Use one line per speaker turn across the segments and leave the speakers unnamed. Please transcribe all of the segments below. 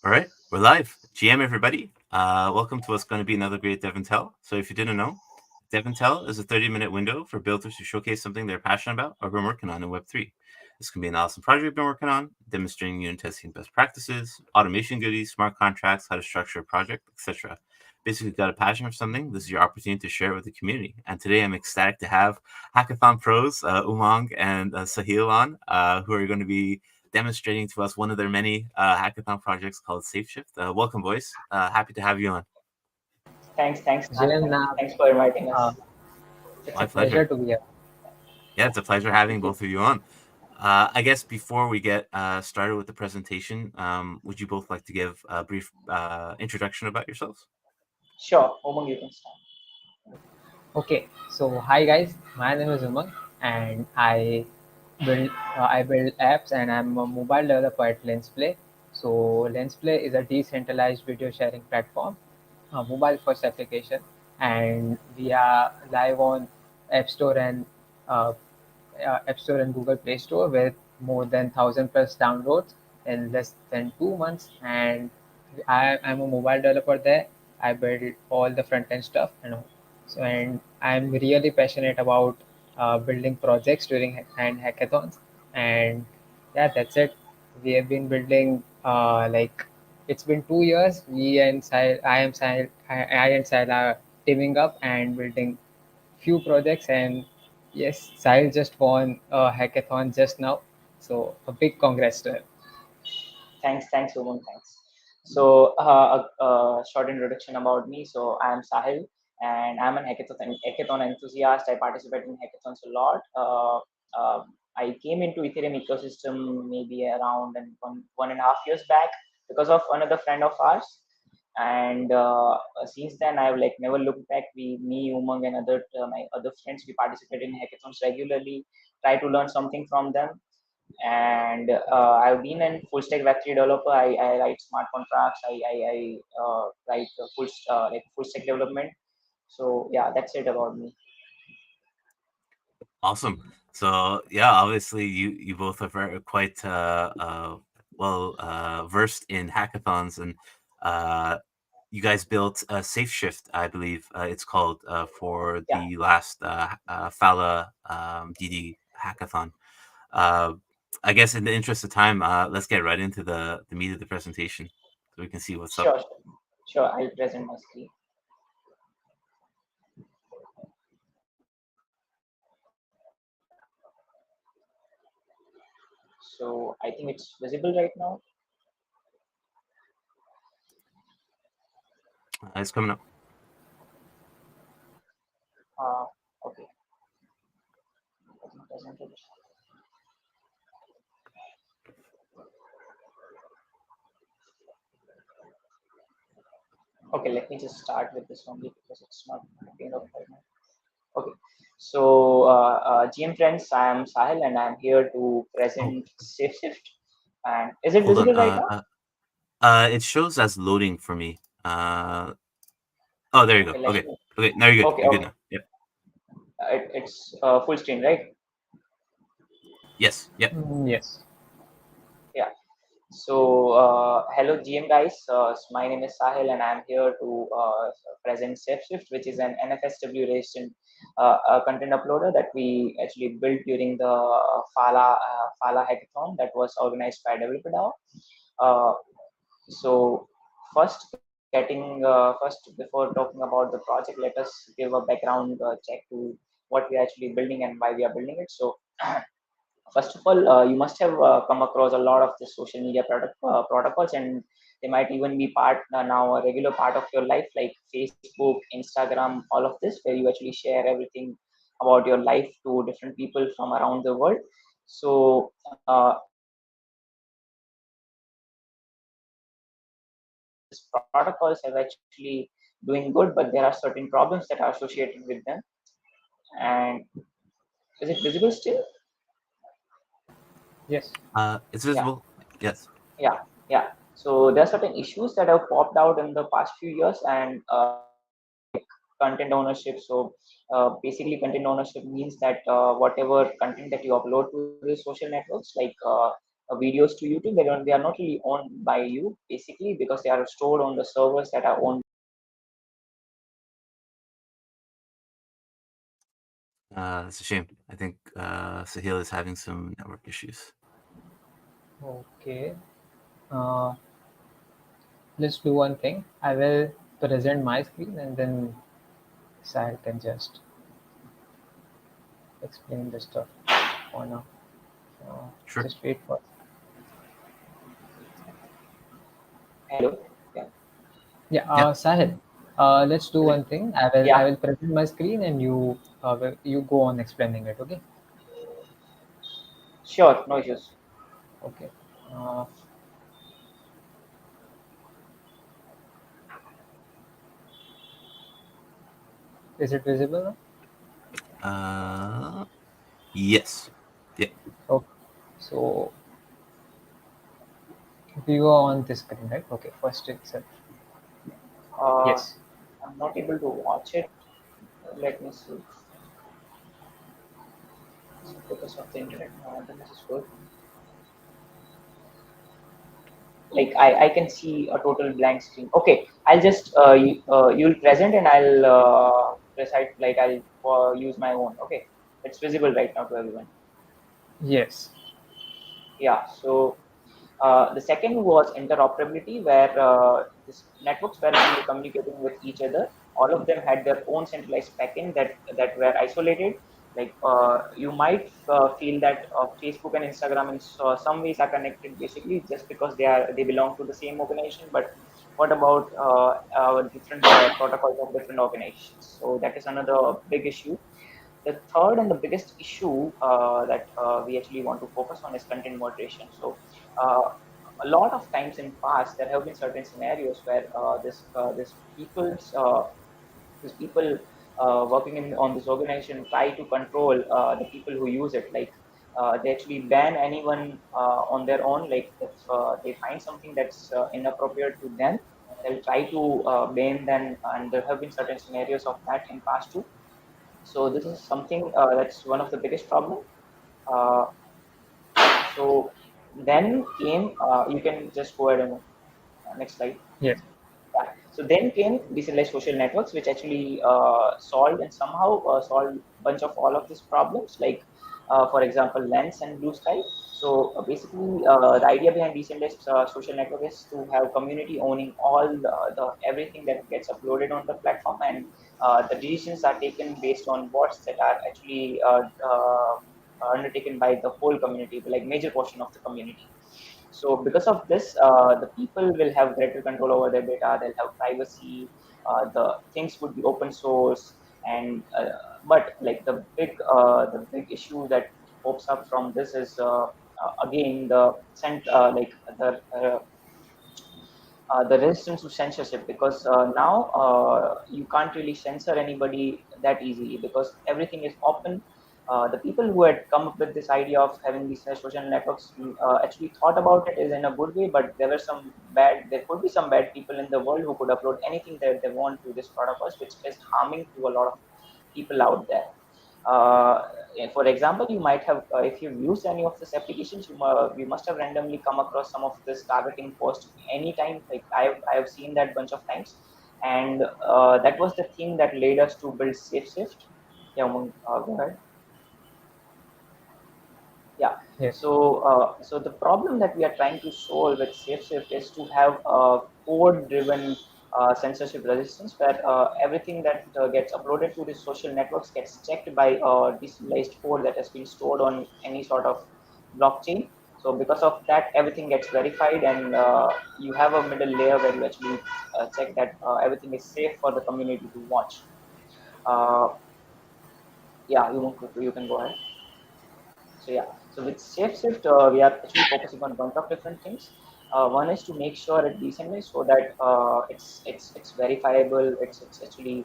All right, we're live. GM, everybody. Welcome to what's going to be another great DevNTell. So if you didn't know, DevNTell is a 30-minute window for builders to showcase something they're passionate about or been working on in Web3. This can be an awesome project we've been working on, demonstrating unit testing best practices, automation goodies, smart contracts, how to structure a project, etc. Basically, if you've got a passion for something, this is your opportunity to share it with the community. And today I'm ecstatic to have hackathon pros, Umang and Sahil on, who are going to be demonstrating to us one of their many hackathon projects called Safeshift. Welcome, boys. Happy to have you on.
Thanks,
Jim,
Nathan. Thanks for inviting
uh,
us.
it's
My
a pleasure
pleasure.
to be here.
Yeah, it's a pleasure having
Thank you.
both of you on. I guess before we get started with the presentation, would you both like to give a brief introduction about yourselves?
Sure, Umang, you can start.
Okay, so hi guys, my name is Umang, and I build apps, and I'm a mobile developer at LensPlay. So LensPlay is a decentralized video sharing platform, a mobile first application, and we are live on App Store and uh, App Store and Google Play Store with more than 1,000 plus downloads in less than 2 months. And I'm a mobile developer there. I build all the front end stuff and all. So, and I'm really passionate about building projects during and hackathons. And yeah, that's it. We have been building it's been 2 years. We and Sahil, I and Sahil are teaming up and building few projects, and yes, Sahil just won a hackathon just now, so a big congrats to him.
Thanks, Umang. Thanks. So, a short introduction about me. So, I am Sahil, and I'm an hackathon enthusiast. I participate in hackathons a lot. I came into Ethereum ecosystem maybe around one and a half years back because of another friend of ours. And since then, I've like never looked back. Me, Umang, and my other friends, we participate in hackathons regularly. Try to learn something from them, and I've been a full stack Web3 developer. I write smart contracts. I write full stack development. So yeah, that's it about me.
Awesome. So yeah, obviously you both are quite well versed in hackathons, and uh, you guys built a Safeshift, I believe it's called, for
Yeah,
the last Phala DD hackathon. Uh, I guess in the interest of time, let's get right into the meat of the presentation so we can see what's up.
sure. I'll present my screen. So I think it's visible right now.
It's coming up.
Okay. I think presented. Okay, let me just start with this only because it's not picking up right now. Okay. So, GM friends, I am Sahil and I am here to
Oh,
present SafeShift. And is it
hold on.
visible right now?
It shows as loading for me. Oh, there you go.
Okay, let
Okay.
me.
Okay. Now you're good.
Okay,
You're good
okay.
now. Yep.
It's full screen, right?
Yes. Yep.
Yes.
Yeah. So, hello GM guys. My name is Sahil and I'm here to present SafeShift, which is an NFSW registered content uploader that we actually built during the Phala hackathon that was organized by Developer DAO. Uh, so, first before talking about the project, let us give a background check to what we're actually building and why we are building it. So, first of all, you must have come across a lot of the social media protocols, and they might even be part now a regular part of your life, like Facebook, Instagram, all of this, where you actually share everything about your life to different people from around the world. So these protocols have actually doing good, but there are certain problems that are associated with them. And is it visible still?
Yes.
It's
Yeah,
visible. Yes.
yeah, yeah. So there are certain issues that have popped out in the past few years, and content ownership. So basically, content ownership means that whatever content that you upload to the social networks, like videos to YouTube. They are not really owned by you basically, because they are stored on the servers that are owned.
It's a shame. I think Sahil is having some network issues.
Okay. Uh, let's do one thing. I will present my screen and then Sahil can just explain the stuff for now.
Sure.
Just wait for.
Hello. Yeah.
Yeah,
Yeah.
Sahil. Let's do one thing. I
Yeah.
will present my screen and you go on explaining it. Okay.
Sure. No issues.
Okay. Uh, is it visible now?
Yes. Yeah.
Okay. So we go on this screen, right? Okay. First itself.
Uh,
Yes.
I'm not able to watch it. Let me see. So because of the internet, this is good. Like I can see a total blank screen. Okay, I'll just you'll present and I'll recite, like I'll use my own. Okay, it's visible right now to everyone.
Yes.
Yeah. So the second was interoperability, where this networks were actually communicating with each other. All of them had their own centralized backend that were isolated. Like you might feel that Facebook and Instagram in some ways are connected, basically just because they belong to the same organization. But what about different protocols of different organizations? So that is another big issue. The third and the biggest issue that we actually want to focus on is content moderation. So a lot of times in past there have been certain scenarios where these people working on this organization try to control the people who use it. Like they actually ban anyone on their own. Like if they find something that's inappropriate to them, they'll try to ban them, and there have been certain scenarios of that in past too. So this is something that's one of the biggest problem. Uh, so then came, you can just go ahead and next slide.
Yes.
Yeah. So then came decentralized social networks, which actually solved and somehow solved a bunch of all of these problems. Like, for example, Lens and Blue Sky. So basically, the idea behind decentralized social network is to have community owning all the everything that gets uploaded on the platform, and the decisions are taken based on bots that are actually undertaken by the whole community, like major portion of the community. So because of this, the people will have greater control over their data. They'll have privacy. The things would be open source, and but like the big issue that pops up from this is again like the resistance to censorship, because now you can't really censor anybody that easily because everything is open. The people who had come up with this idea of having these social networks actually thought about it is in a good way, but there could be some bad people in the world who could upload anything that they want to this protocols, which is harming to a lot of people out there. uh, for example, you might have, if you've used any of these applications, you must have randomly come across some of this targeting post anytime. Like I have seen that bunch of times, and that was the thing that led us to build Safeshift. Yeah, go ahead. Yeah.
Yes.
So the problem that we are trying to solve with Safeshift is to have a code-driven censorship resistance, where everything that gets uploaded to the social networks gets checked by decentralized code that has been stored on any sort of blockchain. So because of that, everything gets verified, and you have a middle layer where you actually check that everything is safe for the community to watch. Uh, yeah, you can go ahead. So yeah, so with Safeshift, we are actually focusing on a bunch of different things. One is to make sure it's decentralized so that it's verifiable. It's actually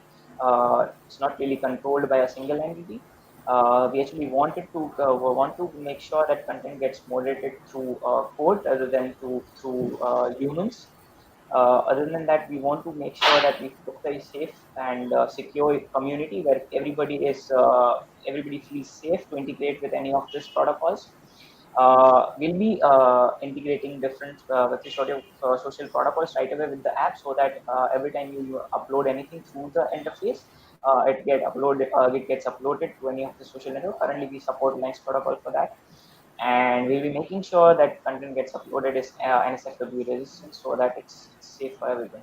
it's not really controlled by a single entity. We actually want to make sure that content gets moderated through code rather than through humans. Other than that, we want to make sure that we put a safe and secure community where everybody feels safe to integrate with any of these protocols. We'll be integrating different social protocols right away with the app, so that every time you upload anything through the interface, it gets uploaded to any of the social network. Currently, we support Lens protocol for that, and we'll be making sure that content gets uploaded is NSFW resistant, so that it's safe for everyone.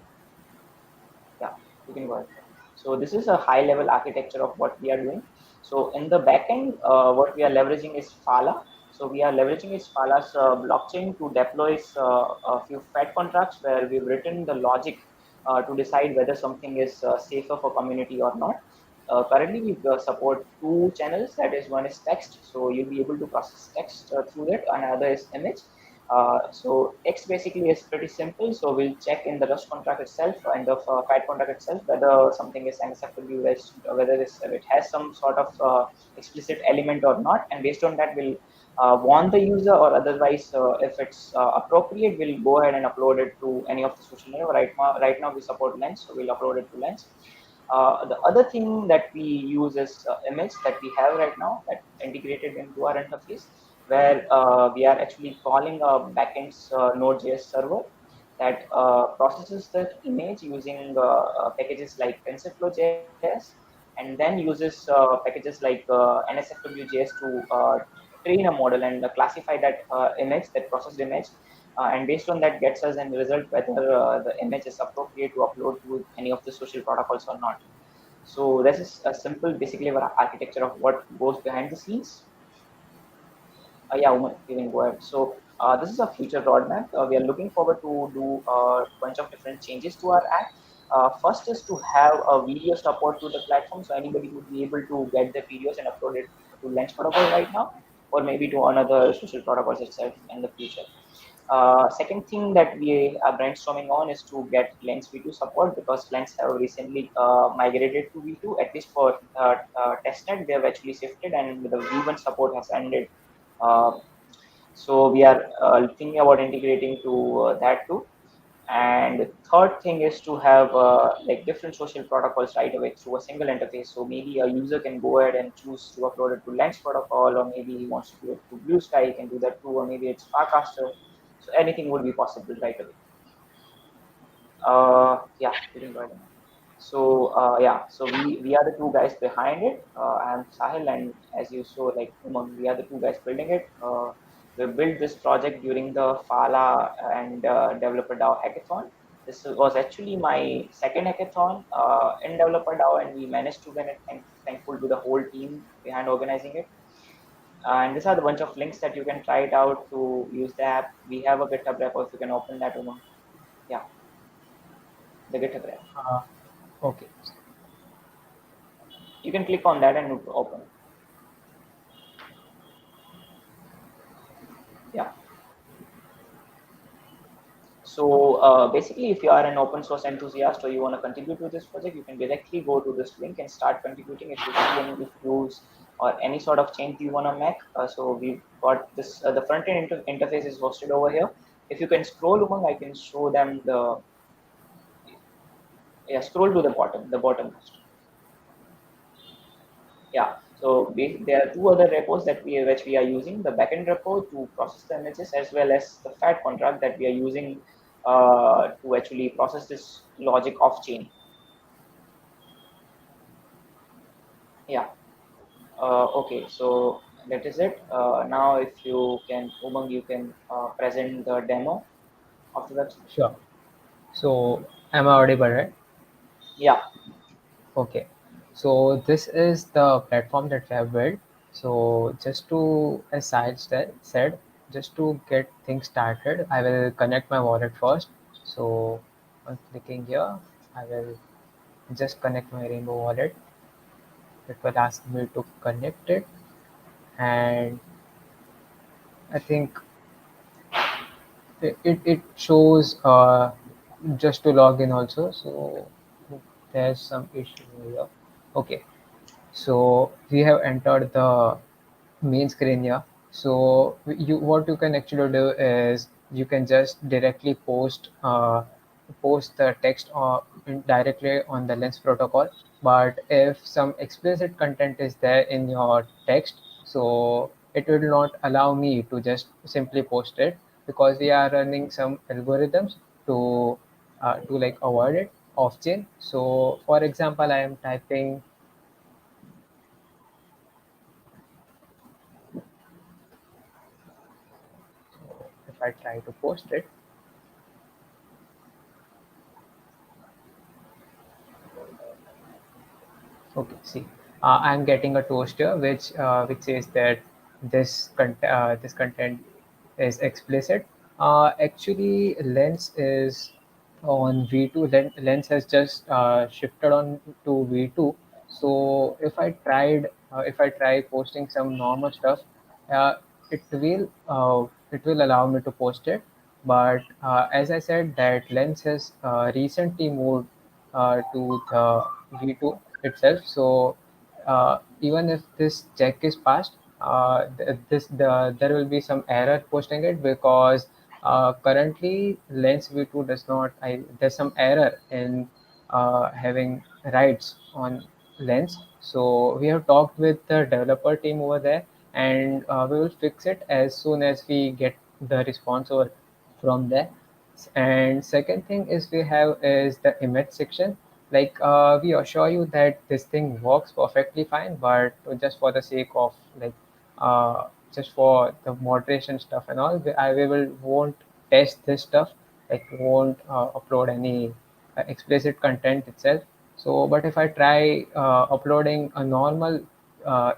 Yeah, you can go ahead. So this is a high level architecture of what we are doing. So in the backend, what we are leveraging is Phala. So we are leveraging is Phala's blockchain to deploy a few Fed contracts where we've written the logic to decide whether something is safer for community or not. Currently, we support two channels. That is, one is text, so you'll be able to process text through that, and another is image. So text basically is pretty simple. So we'll check in the Rust contract itself and the Fat contract itself whether something is NSFW registered or whether it has some sort of explicit element or not. And based on that, we'll warn the user, or otherwise, if it's appropriate, we'll go ahead and upload it to any of the social media. Right now we support Lens, so we'll upload it to Lens. The other thing that we use is image that we have right now that integrated into our interface, where we are actually calling a backend's Node.js server that processes the image using packages like TensorFlow.js, and then uses packages like NSFW.js to train a model and classify that image, that processed image, and based on that gets us a result whether the image is appropriate to upload to any of the social protocols or not. So this is a simple, basically, our architecture of what goes behind the scenes. Yeah, Umar, you can go ahead. So this is a future roadmap. We are looking forward to do a bunch of different changes to our app. First is to have a video support to the platform, so anybody would be able to get the videos and upload it to Lens protocol right now, or maybe to another social protocols itself in the future. Second thing that we are brainstorming on is to get Lens V2 support, because Lens have recently migrated to V2, at least for testnet. They have actually shifted, and the V1 support has ended. Uh, so we are thinking about integrating to that too. And third thing is to have like different social protocols right away through a single interface. So maybe a user can go ahead and choose to upload it to Lens protocol, or maybe he wants to do it to Blue Sky, he can do that too, or maybe it's Farcaster. So anything would be possible right away. Yeah, you can go ahead. So yeah, so we are the two guys behind it. I'm Sahil, and as you saw, like Umang, we are the two guys building it. We built this project during the Phala and Developer DAO hackathon. This was actually my second hackathon in Developer DAO, and we managed to win it. Thankful to the whole team behind organizing it. And these are the bunch of links that you can try it out to use the app. We have a GitHub repo if you can open that, Umang. Yeah, the GitHub repo.
Okay.
You can click on that and open. Yeah. So basically, if you are an open source enthusiast or you want to contribute to this project, you can directly go to this link and start contributing. If you see any issues or any sort of change you want to make, so we've got this. The front end interface is hosted over here. If you can scroll, Umang, I can show them the. Yeah, scroll to the bottom most. Yeah. So there are two other repos which we are using: the backend repo to process the images, as well as the FAT contract that we are using to actually process this logic off chain. Yeah. Okay. So that is it. Now, if you can, Umang, you can present the demo of the website.
Sure. So am I audible, right?
Yeah.
Okay. So this is the platform that we have built. So just to, as Sahil said, just to get things started, I will connect my wallet first. So on clicking here, I will just connect my Rainbow wallet. It will ask me to connect it, and I think it shows just to log in also. So there's some issue here. Okay. So we have entered the main screen here. So what you can actually do is you can just directly post the text directly on the Lens protocol. But if some explicit content is there in your text, so it will not allow me to just simply post it, because we are running some algorithms to like avoid it off chain. So for example, I am typing, if I try to post it. Okay, see, I'm getting a toast here, which says that this content is explicit. Actually, Lens is on V2. Lens has just shifted on to V2. So if I try posting some normal stuff, uh, it will allow me to post it. But as I said, that Lens has recently moved to the V2 itself. So even if this check is passed, there will be some error posting it, because currently Lens V2 does not. There's some error in having rights on Lens. So we have talked with the developer team over there, and we will fix it as soon as we get the response over from there. And second thing is we have is the image section. Like we assure you that this thing works perfectly fine, but just for the sake of like just for the moderation stuff and all, we will won't test this stuff, like won't upload any explicit content itself. So but if I try uploading a normal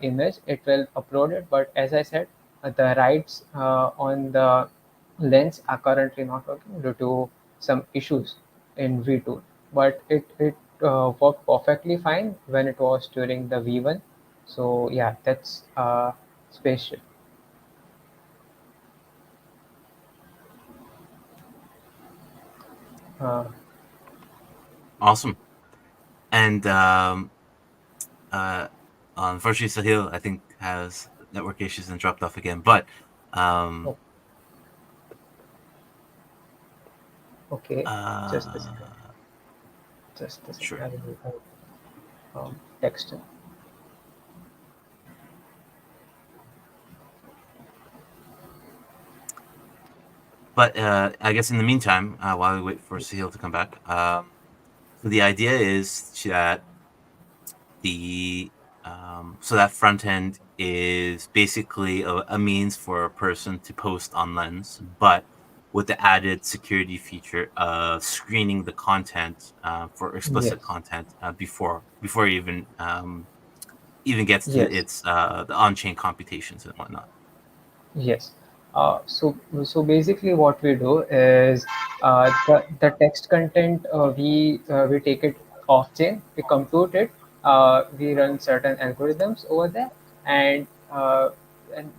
image, it will upload it. But as I said, the rights on the Lens are currently not working due to some issues in V2, but it worked perfectly fine when it was during the V1. So yeah, that's spaceship. Uh,
Awesome. And uh, unfortunately, Sahil, I think, has network issues and dropped off again. But um,
oh, okay, just a second.
uh,
Just a second.
sure.
I will text him.
But I guess in the meantime, while we wait for Sahil to come back, so the idea is that the so that front end is basically a means for a person to post on Lens, but with the added security feature of screening the content for explicit
Yes,
content before it even gets to
yes.
its the on-chain computations and whatnot.
Yes. So basically, what we do is the text content we take it off chain, we compute it, we run certain algorithms over there, and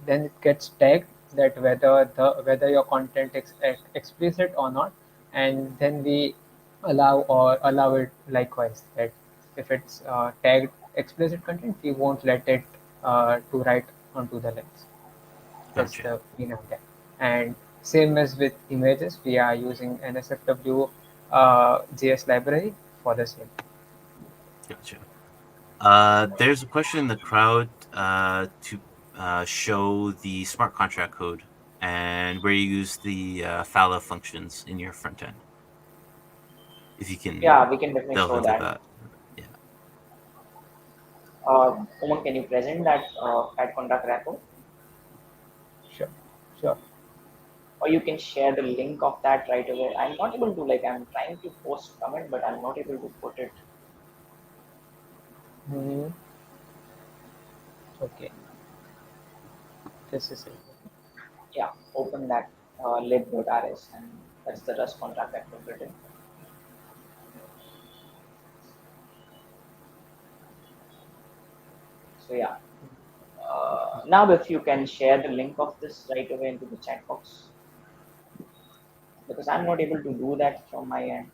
then it gets tagged that whether your content is explicit or not, and then we allow it likewise that if it's tagged explicit content, we won't let it to write onto the lens. That's
Gotcha,
the main idea. And same as with images, we are using NSFW JS library for the same.
gotcha. There's a question in the crowd to show the smart contract code and where you use the Phala functions in your front end. If you can
Yeah, we can definitely
delve
show
into
that.
that. Yeah.
Umang, can you present that fat contract repo?
Sure, sure.
Or you can share the link of that right away. I'm not able to, like, I'm trying to post comment, but I'm not able to put it.
Hmm. Okay, this is it.
Yeah, open that lib.rs, and that's the Rust contract that we've written. So yeah, now if you can share the link of this right away into the chat box, because I'm not able to do that from my end.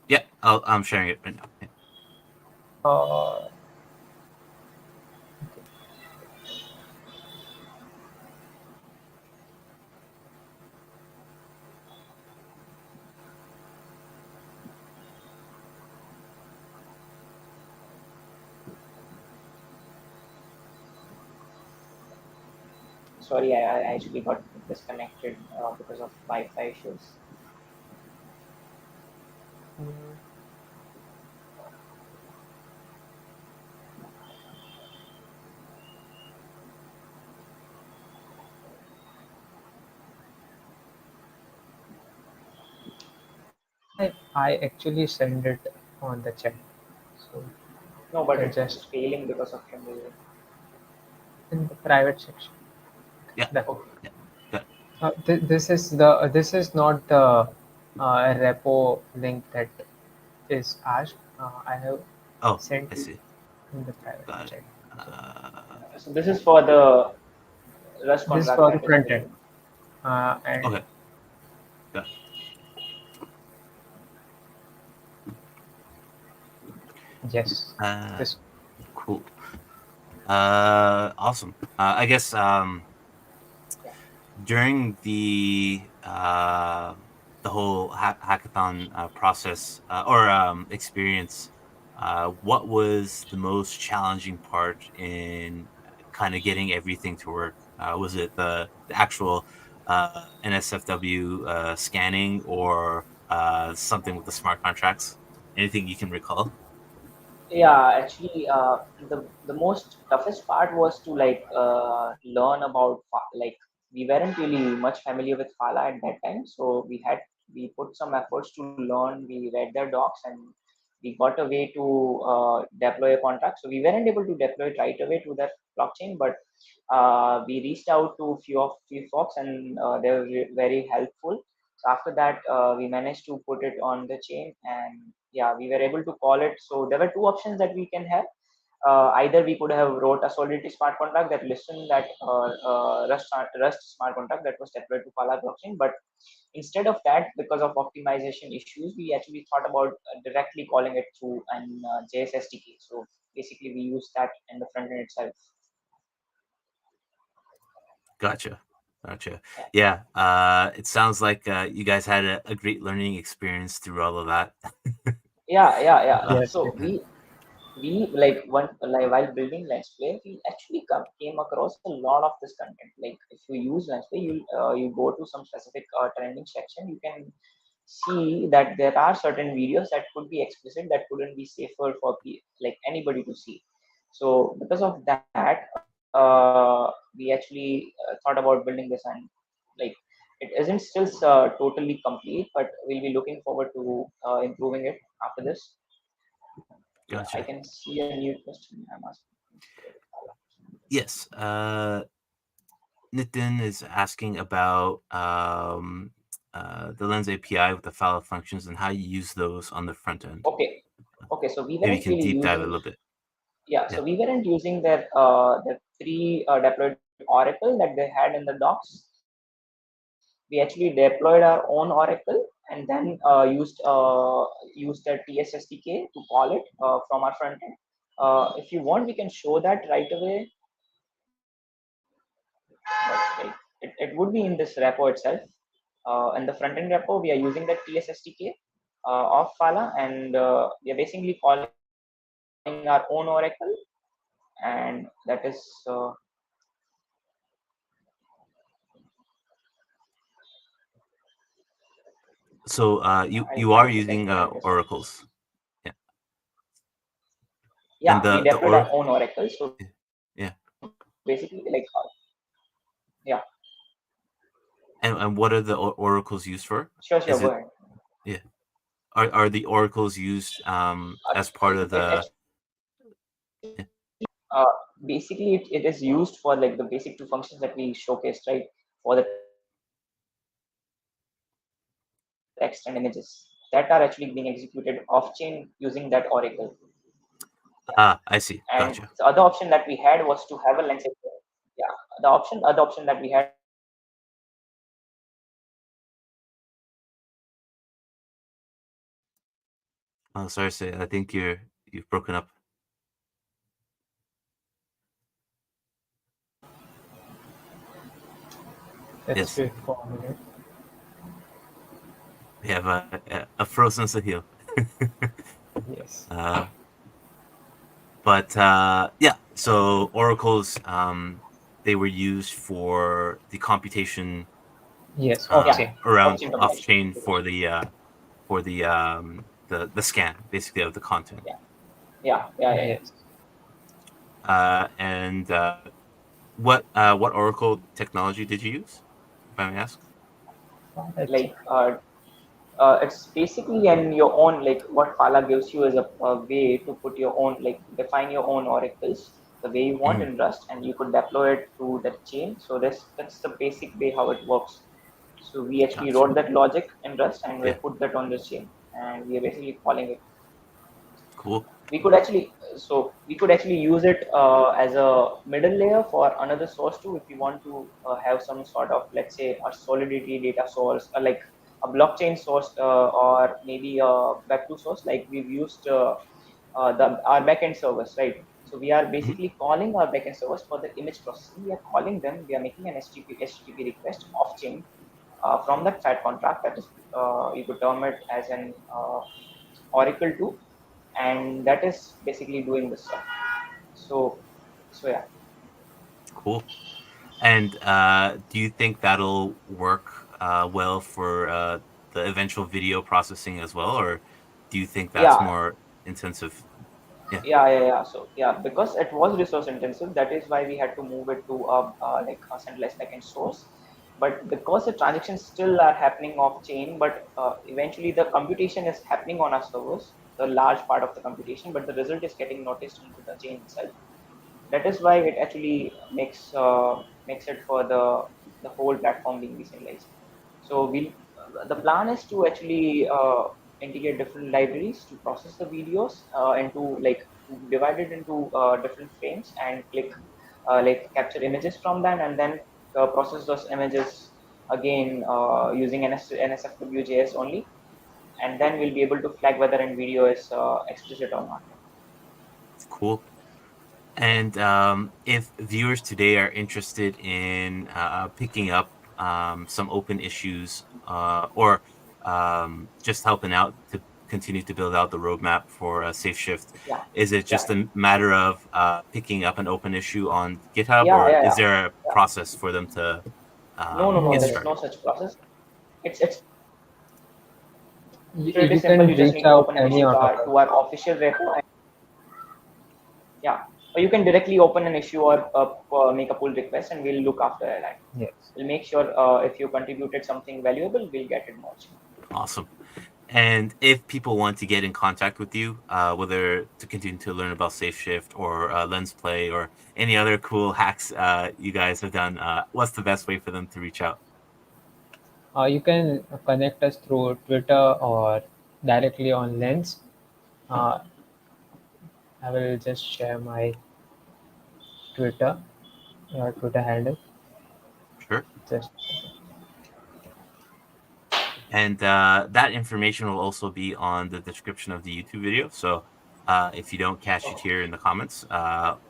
Yeah, I'm sharing it right now. Yeah.
Uh,
Sorry, I actually got disconnected because of Wi-Fi issues.
I actually send it on the chat, so
No,
you
but
can
it's
just
failing because of your music.
in the private section.
Yeah.
Done.
Okay.
Yeah. Good.
This is not the repo link that is asked. I have
Oh,
sent
I
you
see.
in the private
Got it.
chat. So
So this is for the Rust
this is
contract
for the
that is
front end,
failing.
and
Okay. Got it.
yes,
Uh,
this
cool. Awesome. I guess during the whole hackathon process or experience, what was the most challenging part in kind of getting everything to work? Was it the actual NSFW scanning or something with the smart contracts? Anything you can recall?
Yeah, actually, the most toughest part was to learn about like we weren't really much familiar with Phala at that time, so we put some efforts to learn. We read their docs and we got a way to deploy a contract. So we weren't able to deploy it right away to that blockchain, but we reached out to few folks and they were very helpful. So after that, we managed to put it on the chain, and yeah, we were able to call it. So there were two options that we can have. Either we could have wrote a Solidity smart contract that listened that Rust smart contract that was deployed to Phala blockchain, but instead of that, because of optimization issues, we actually thought about directly calling it through an JS SDK. So basically, we use that in the front end itself.
Gotcha. Gotcha.
Yeah,
Yeah. It sounds like you guys had a great learning experience through all of that.
yeah.
Uh,
yes,
So
yes.
we like one like while building LensPlay, we actually came across a lot of this content. Like if you use LensPlay, you go to some specific trending section, you can see that there are certain videos that could be explicit that couldn't be safer for like anybody to see. So because of that, we actually thought about building this, and like it isn't still totally complete, but we'll be looking forward to improving it after this. Yeah, I
gotcha.
can see a new question I'm asking.
Yes. Nitin is asking about the Lens API with the Phala functions and how you use those on the front end.
Okay, okay. So we
Maybe you
weren't
can
really
deep dive a
using,
little bit.
yeah.
Yeah.
So we weren't using their the three deployed Oracle that they had in the docs. We actually deployed our own Oracle and then used the TSSDK to call it from our front end. If you want, we can show that right away. But it would be in this repo itself. In the front end repo, we are using the TSSDK of Phala, and we are basically calling our own Oracle, and that is
So
I'll
you
try
are
to get
using
the address for this.
oracles. Yeah. And
Yeah, we
the
deployed our
oracle.
own Oracle. So basically,
Yeah.
yeah,
And what are the oracles used for?
sure.
Is
Go
it
ahead.
yeah? Are the oracles used as part of
It
the
actually
yeah,
basically it is used for like the basic two functions that we showcased, right? For the text and images that are actually being executed off chain using that Oracle.
I see.
And
Gotcha.
the other option that we had was to have a lens API. Yeah, the other option that we had was to have a lens API that could be
Oh, sorry, say I think you've broken up.
Let's
Yes,
wait for a minute.
we have a frozen Sahil.
Yes.
But yeah, so oracles they were used for the computation
Yes, offchain.
around
Offchain
off-chain
computation.
for the scan basically of the content.
Yeah.
Yes.
And what Oracle technology did you use, if I may ask?
Like it's basically in your own, like what Phala gives you is a way to put your own, like define your own oracles the way you want in Rust, and you could deploy it to that chain. So that's the basic way how it works. So we actually
Gotcha.
wrote that logic in Rust and we
Yeah.
put that on this chain, and we are basically calling it.
Cool.
We could actually use it as a middle layer for another source too, if you want to have some sort of, let's say, a solidity data source, like a blockchain source, or maybe a web2 source, like we've used our backend servers, right? So we are basically calling our backend servers for the image processing. We are calling them, we are making an http request off chain from that fat contract, that is, you could term it as an oracle too, and that is basically doing this stuff. So yeah.
Cool. And do you think that'll work well for the eventual video processing as well, or do you think that's
Yeah,
more intensive? Yeah.
So yeah, because it was resource intensive, that is why we had to move it to like a centralized backend source. But because the transactions still are happening off chain, but eventually the computation is happening on our servers, the large part of the computation, but the result is getting noticed into the chain itself. That is why it actually makes it for the whole platform being decentralized. So the plan is to actually integrate different libraries to process the videos into, like, divide it into different frames and click like capture images from them, and then process those images again using NSFWJS only, and then we'll be able to flag whether a video is explicit or not.
Cool. And if viewers today are interested in picking up some open issues or just helping out to continue to build out the roadmap for Safeshift,
Yeah.
is it just a matter of picking up an open issue on GitHub,
Yeah,
or
yeah,
is
yeah.
there a process for them to
No,
get
there is no
started?
such process. It's pretty
You
simple.
can
You just
reach
need to
out
open an
any
issue
out of
to our official repo. Yeah, or you can directly open an issue or make a pull request, and we'll look after that.
Yes.
We'll make sure if you contributed something valuable, we'll get it merged.
Awesome. And if people want to get in contact with you, whether to continue to learn about Safeshift or LensPlay or any other cool hacks you guys have done, what's the best way for them to reach out?
You can connect us through Twitter or directly on Lens. Uh, I will just share my Twitter, Twitter handle.
Sure.
Just
And that information will also be on the description of the YouTube video. So if you don't catch it here in the comments,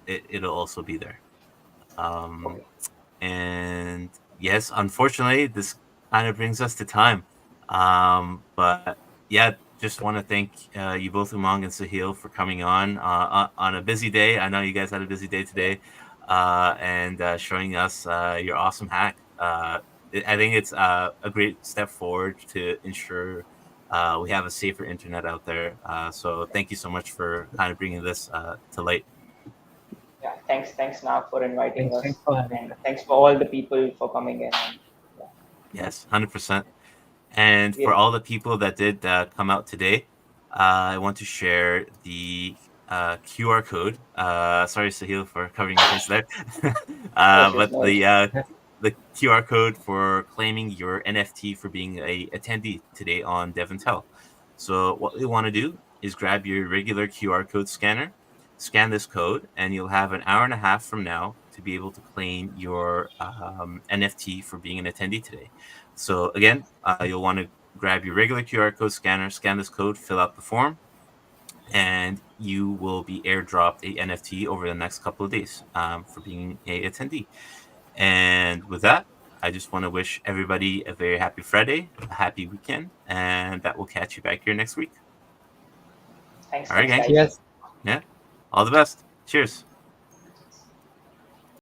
it'll also be there.
Okay.
And yes, unfortunately, this kind of brings us to time. But yeah, just want to thank you both, Umang and Sahil, for coming on a busy day. I know you guys had a busy day today, and showing us your awesome hack. I think it's a great step forward to ensure we have a safer internet out there. So thank you so much for kind of bringing this to light.
Yeah. Thanks, Nav, for inviting
thanks,
us,
thanks for having
and
us.
thanks for all the people for coming in. And, yeah,
Yes, 100%. And for
we
all the people that did come out today, I want to share the QR code. Sorry, Sahil, for covering your face there.
no issues,
But
no issues.
the QR code for claiming your NFT for being a attendee today on DevNTell. So what you want to do is grab your regular QR code scanner, scan this code, and you'll have an hour and a half from now to be able to claim your NFT for being an attendee today. So again, you'll want to grab your regular QR code scanner, scan this code, fill out the form, and you will be airdropped a NFT over the next couple of days for being a attendee. And with that, I just want to wish everybody a very happy Friday, a happy weekend, and that will catch you back here next week.
Thanks,
All right, gang.
guys.
Yes.
Yeah. All the best. Cheers.